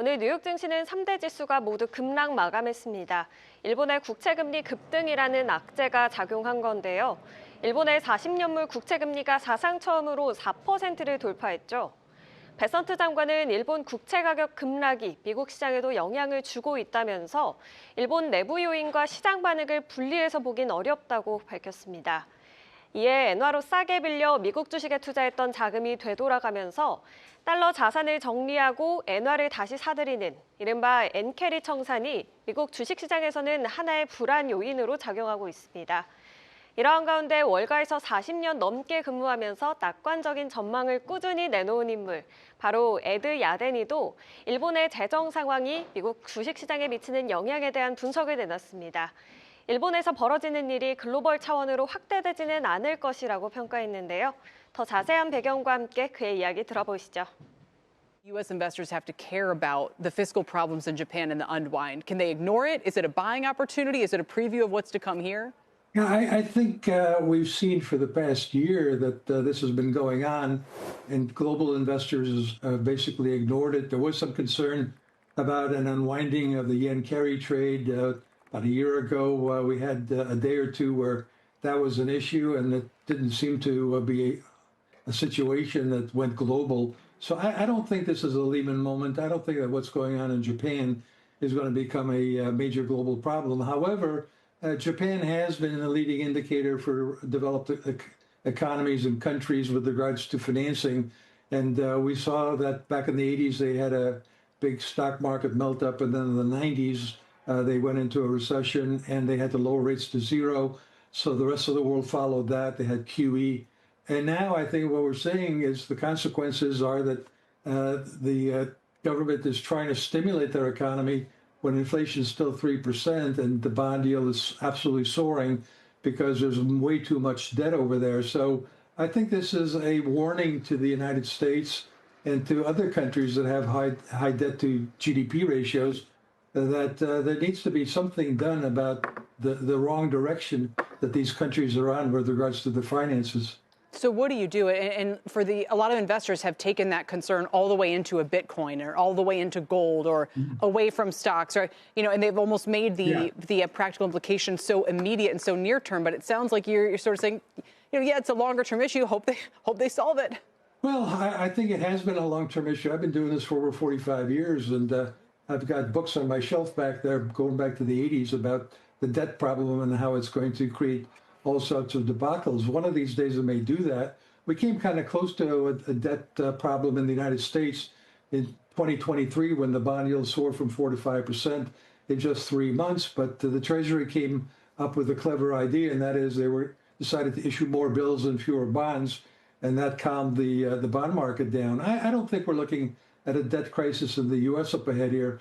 오늘 뉴욕 증시는 3대 지수가 모두 급락 마감했습니다. 일본의 국채금리 급등이라는 악재가 작용한 건데요. 일본의 40년물 국채금리가 사상 처음으로 4%를 돌파했죠. 베선트 장관은 일본 국채 가격 급락이 미국 시장에도 영향을 주고 있다면서 일본 내부 요인과 시장 반응을 분리해서 보긴 어렵다고 밝혔습니다. 이에 엔화로 싸게 빌려 미국 주식에 투자했던 자금이 되돌아가면서 달러 자산을 정리하고 엔화를 다시 사들이는 이른바 엔캐리 청산이 미국 주식시장에서는 하나의 불안 요인으로 작용하고 있습니다. 이러한 가운데 월가에서 40년 넘게 근무하면서 낙관적인 전망을 꾸준히 내놓은 인물, 바로 에드 야데니도 일본의 재정 상황이 미국 주식시장에 미치는 영향에 대한 분석을 내놨습니다. 일본에서 벌어지는 일이 글로벌 차원으로 확대되지는 않을 것이라고 평가했는데요. 더 자세한 배경과 함께 그의 이야기 들어보시죠. U.S. investors have to care about the fiscal problems in Japan and the unwind. Can they ignore it? Is it a buying opportunity? Is it a preview of what's to come here? Yeah, I think we've seen for the past year that this has been going on, and global investors basically ignored it. There was some concern about an unwinding of the yen carry trade. About a year ago, we had a day or two where that was an issue, and it didn't seem to be a situation that went global. So I don't think this is a Lehman moment. I don't think that what's going on in Japan is going to become a major global problem. However, Japan has been a leading indicator for developed economies and countries with regards to financing. And we saw that back in the 80s, they had a big stock market melt up. And then in the 90s, they went into a recession and they had to lower rates to zero. So the rest of the world followed that. They had QE. And now I think what we're seeing is the consequences are that the government is trying to stimulate their economy when inflation is still 3% and the bond yield is absolutely soaring because there's way too much debt over there. So I think this is a warning to the United States and to other countries that have high debt to GDP ratios that there needs to be something done about the wrong direction that these countries are on with regards to their finances. So what do you do? And for a lot of investors have taken that concern all the way into a Bitcoin or all the way into gold or away from stocks, or and they've almost made the practical implications so immediate and so near term. But it sounds like you're sort of saying, yeah, it's a longer term issue. Hope they solve it. Well, I think it has been a long term issue. I've been doing this for over 45 years, and I've got books on my shelf back there going back to the 80s about the debt problem and how it's going to create all sorts of debacles. One of these days it may do that. We came kind of close to a debt problem in the United States in 2023 when the bond yield soared from 4 to 5% in just 3 months. But the Treasury came up with a clever idea, and that is they decided to issue more bills and fewer bonds, and that calmed the bond market down. I don't think we're looking at a debt crisis in the U.S. up ahead here.